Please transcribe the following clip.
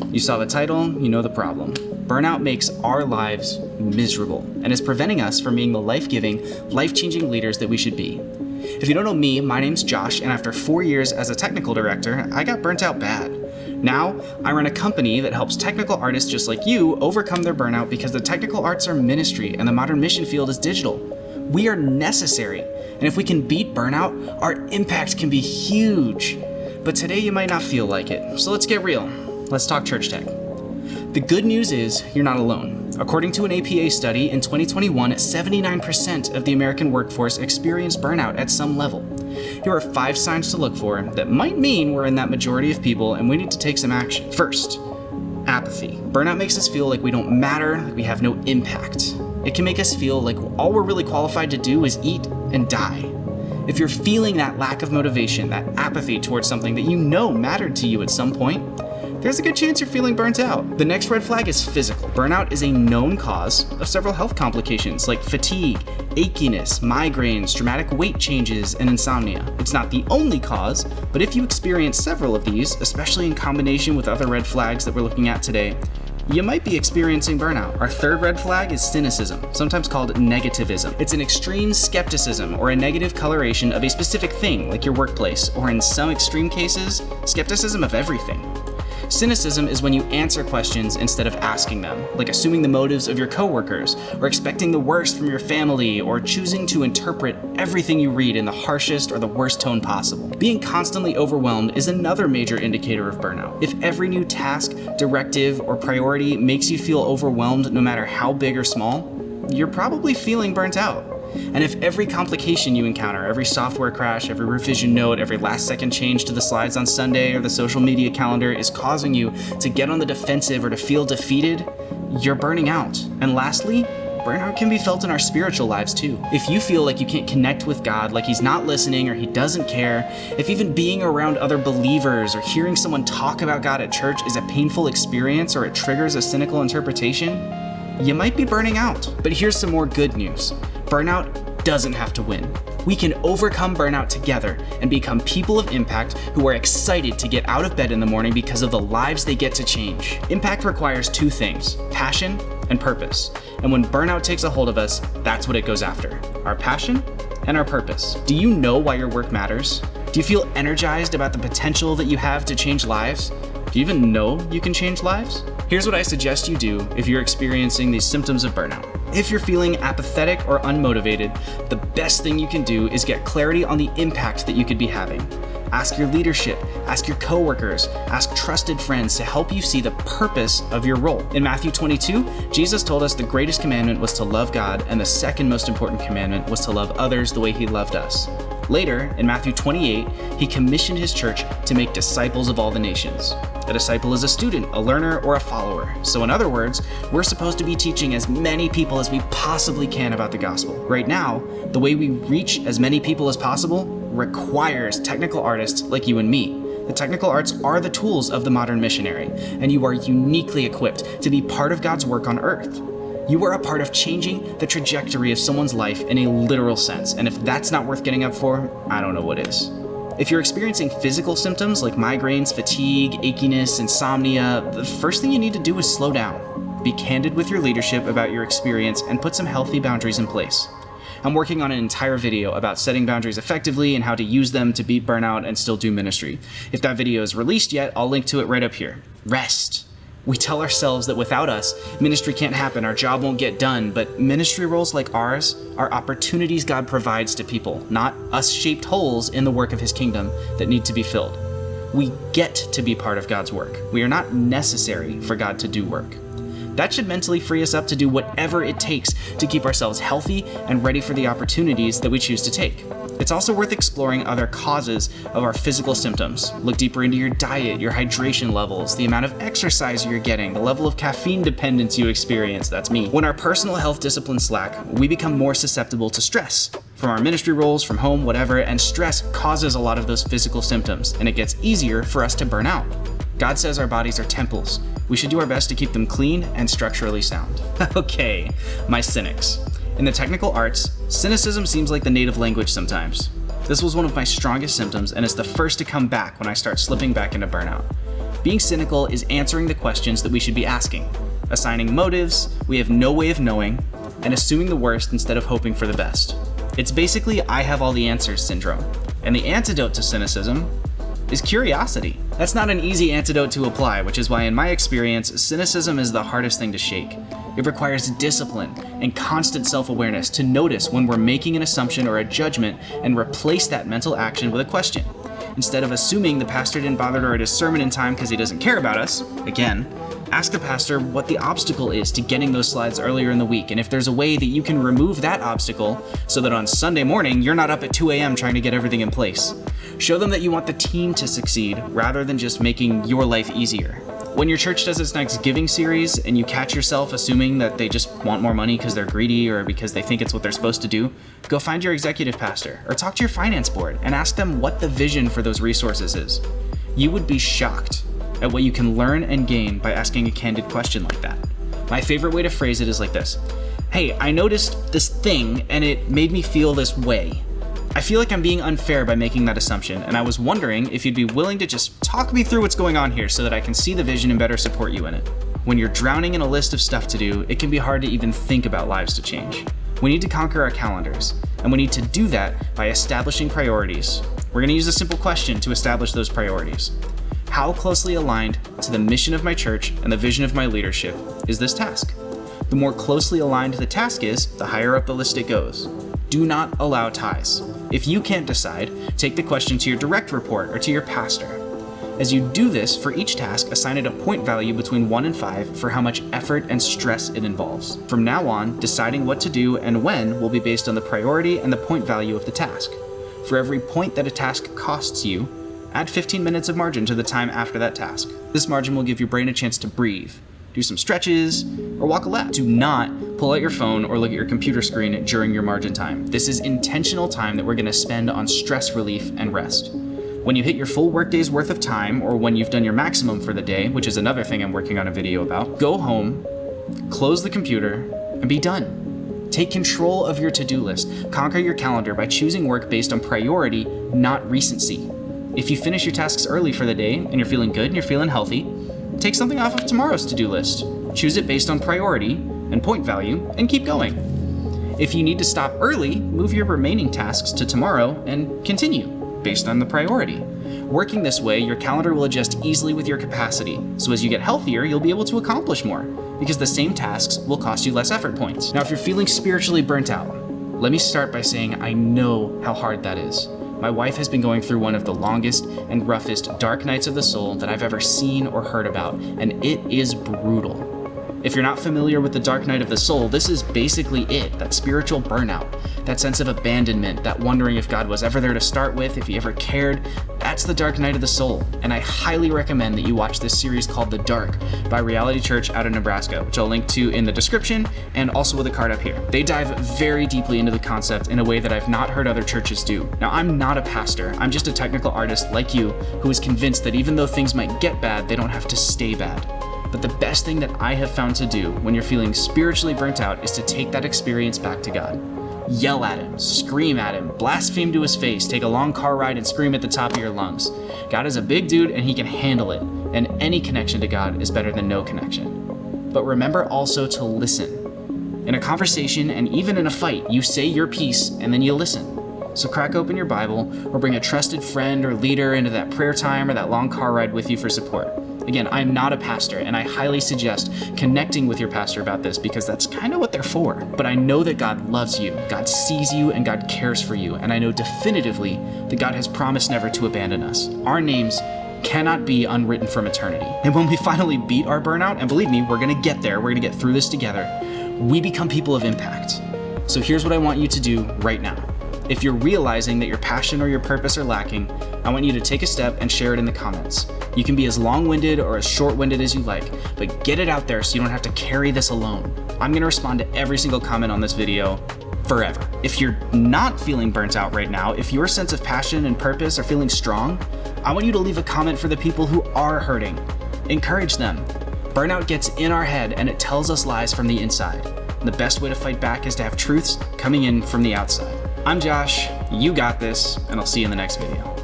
You saw the title, you know the problem. Burnout makes our lives miserable and is preventing us from being the life-giving, life-changing leaders that we should be. If you don't know me, my name's Josh, and after 4 years as a technical director, I got burnt out bad. Now, I run a company that helps technical artists just like you overcome their burnout because the technical arts are ministry and the modern mission field is digital. We are necessary, and if we can beat burnout, our impact can be huge. But today you might not feel like it, so let's get real. Let's talk church tech. The good news is you're not alone. According to an APA study, in 2021, 79% of the American workforce experienced burnout at some level. Here are 5 signs to look for that might mean we're in that majority of people and we need to take some action. First, apathy. Burnout makes us feel like we don't matter, like we have no impact. It can make us feel like all we're really qualified to do is eat and die. If you're feeling that lack of motivation, that apathy towards something that you know mattered to you at some point, there's a good chance you're feeling burnt out. The next red flag is physical. Burnout is a known cause of several health complications like fatigue, achiness, migraines, dramatic weight changes, and insomnia. It's not the only cause, but if you experience several of these, especially in combination with other red flags that we're looking at today, you might be experiencing burnout. Our third red flag is cynicism, sometimes called negativism. It's an extreme skepticism or a negative coloration of a specific thing, like your workplace, or in some extreme cases, skepticism of everything. Cynicism is when you answer questions instead of asking them, like assuming the motives of your coworkers, or expecting the worst from your family, or choosing to interpret everything you read in the harshest or the worst tone possible. Being constantly overwhelmed is another major indicator of burnout. If every new task, directive, or priority makes you feel overwhelmed no matter how big or small, you're probably feeling burnt out. And if every complication you encounter, every software crash, every revision note, every last-second change to the slides on Sunday or the social media calendar is causing you to get on the defensive or to feel defeated, you're burning out. And lastly, burnout can be felt in our spiritual lives too. If you feel like you can't connect with God, like He's not listening or He doesn't care, if even being around other believers or hearing someone talk about God at church is a painful experience or it triggers a cynical interpretation, you might be burning out. But here's some more good news. Burnout doesn't have to win. We can overcome burnout together and become people of impact who are excited to get out of bed in the morning because of the lives they get to change. Impact requires 2 things, passion and purpose. And when burnout takes a hold of us, that's what it goes after, our passion and our purpose. Do you know why your work matters? Do you feel energized about the potential that you have to change lives? Do you even know you can change lives? Here's what I suggest you do if you're experiencing these symptoms of burnout. If you're feeling apathetic or unmotivated, the best thing you can do is get clarity on the impact that you could be having. Ask your leadership, ask your coworkers, ask trusted friends to help you see the purpose of your role. In Matthew 22, Jesus told us the greatest commandment was to love God, and the second most important commandment was to love others the way He loved us. Later, in Matthew 28, He commissioned His church to make disciples of all the nations. A disciple is a student, a learner, or a follower. So in other words, we're supposed to be teaching as many people as we possibly can about the gospel. Right now, the way we reach as many people as possible requires technical artists like you and me. The technical arts are the tools of the modern missionary, and you are uniquely equipped to be part of God's work on earth. You are a part of changing the trajectory of someone's life in a literal sense, and if that's not worth getting up for, I don't know what is. If you're experiencing physical symptoms like migraines, fatigue, achiness, insomnia, the first thing you need to do is slow down. Be candid with your leadership about your experience and put some healthy boundaries in place. I'm working on an entire video about setting boundaries effectively and how to use them to beat burnout and still do ministry. If that video is released yet, I'll link to it right up here. Rest. We tell ourselves that without us, ministry can't happen, our job won't get done, but ministry roles like ours are opportunities God provides to people, not us-shaped holes in the work of His kingdom that need to be filled. We get to be part of God's work. We are not necessary for God to do work. That should mentally free us up to do whatever it takes to keep ourselves healthy and ready for the opportunities that we choose to take. It's also worth exploring other causes of our physical symptoms. Look deeper into your diet, your hydration levels, the amount of exercise you're getting, the level of caffeine dependence you experience, that's me. When our personal health disciplines slack, we become more susceptible to stress. From our ministry roles, from home, whatever, and stress causes a lot of those physical symptoms, and it gets easier for us to burn out. God says our bodies are temples. We should do our best to keep them clean and structurally sound. Okay, my cynics. In the technical arts, cynicism seems like the native language sometimes. This was one of my strongest symptoms and is the first to come back when I start slipping back into burnout. Being cynical is answering the questions that we should be asking, assigning motives we have no way of knowing, and assuming the worst instead of hoping for the best. It's basically I have all the answers syndrome. And the antidote to cynicism is curiosity. That's not an easy antidote to apply, which is why in my experience, cynicism is the hardest thing to shake. It requires discipline and constant self-awareness to notice when we're making an assumption or a judgment and replace that mental action with a question. Instead of assuming the pastor didn't bother to write his sermon in time because he doesn't care about us, again, ask the pastor what the obstacle is to getting those slides earlier in the week, and if there's a way that you can remove that obstacle so that on Sunday morning you're not up at 2 a.m. trying to get everything in place. Show them that you want the team to succeed rather than just making your life easier. When your church does its next giving series and you catch yourself assuming that they just want more money because they're greedy or because they think it's what they're supposed to do, go find your executive pastor or talk to your finance board and ask them what the vision for those resources is. You would be shocked at what you can learn and gain by asking a candid question like that. My favorite way to phrase it is like this. Hey, I noticed this thing and it made me feel this way. I feel like I'm being unfair by making that assumption, and I was wondering if you'd be willing to just talk me through what's going on here so that I can see the vision and better support you in it. When you're drowning in a list of stuff to do, it can be hard to even think about lives to change. We need to conquer our calendars, and we need to do that by establishing priorities. We're going to use a simple question to establish those priorities. How closely aligned to the mission of my church and the vision of my leadership is this task? The more closely aligned the task is, the higher up the list it goes. Do not allow ties. If you can't decide, take the question to your direct report or to your pastor. As you do this, for each task, assign it a point value between 1 and 5 for how much effort and stress it involves. From now on, deciding what to do and when will be based on the priority and the point value of the task. For every point that a task costs you, add 15 minutes of margin to the time after that task. This margin will give your brain a chance to breathe, do some stretches, or walk a lap. Do not pull out your phone or look at your computer screen during your margin time. This is intentional time that we're going to spend on stress relief and rest. When you hit your full workday's worth of time, or when you've done your maximum for the day, which is another thing I'm working on a video about, go home, close the computer, and be done. Take control of your to-do list. Conquer your calendar by choosing work based on priority, not recency. If you finish your tasks early for the day and you're feeling good and you're feeling healthy, take something off of tomorrow's to-do list. Choose it based on priority and point value and keep going. If you need to stop early, move your remaining tasks to tomorrow and continue based on the priority. Working this way, your calendar will adjust easily with your capacity. So as you get healthier, you'll be able to accomplish more because the same tasks will cost you less effort points. Now, if you're feeling spiritually burnt out, let me start by saying I know how hard that is. My wife has been going through one of the longest and roughest dark nights of the soul that I've ever seen or heard about, and it is brutal. If you're not familiar with the dark night of the soul, this is basically it, that spiritual burnout, that sense of abandonment, that wondering if God was ever there to start with, if he ever cared. That's the dark night of the soul, and I highly recommend that you watch this series called The Dark by Reality Church out of Nebraska, which I'll link to in the description and also with a card up here. They dive very deeply into the concept in a way that I've not heard other churches do. Now, I'm not a pastor, I'm just a technical artist like you who is convinced that even though things might get bad, they don't have to stay bad. But the best thing that I have found to do when you're feeling spiritually burnt out is to take that experience back to God. Yell at him, scream at him, blaspheme to his face, take a long car ride and scream at the top of your lungs. God is a big dude and he can handle it, and any connection to God is better than no connection. But remember also to listen. In a conversation and even in a fight, you say your piece and then you listen. So crack open your Bible or bring a trusted friend or leader into that prayer time or that long car ride with you for support. Again, I'm not a pastor, and I highly suggest connecting with your pastor about this because that's kind of what they're for. But I know that God loves you, God sees you, and God cares for you. And I know definitively that God has promised never to abandon us. Our names cannot be unwritten from eternity. And when we finally beat our burnout, and believe me, we're going to get there, we're going to get through this together, we become people of impact. So here's what I want you to do right now. If you're realizing that your passion or your purpose are lacking, I want you to take a step and share it in the comments. You can be as long-winded or as short-winded as you like, but get it out there so you don't have to carry this alone. I'm going to respond to every single comment on this video forever. If you're not feeling burnt out right now, if your sense of passion and purpose are feeling strong, I want you to leave a comment for the people who are hurting. Encourage them. Burnout gets in our head and it tells us lies from the inside. And the best way to fight back is to have truths coming in from the outside. I'm Josh, you got this, and I'll see you in the next video.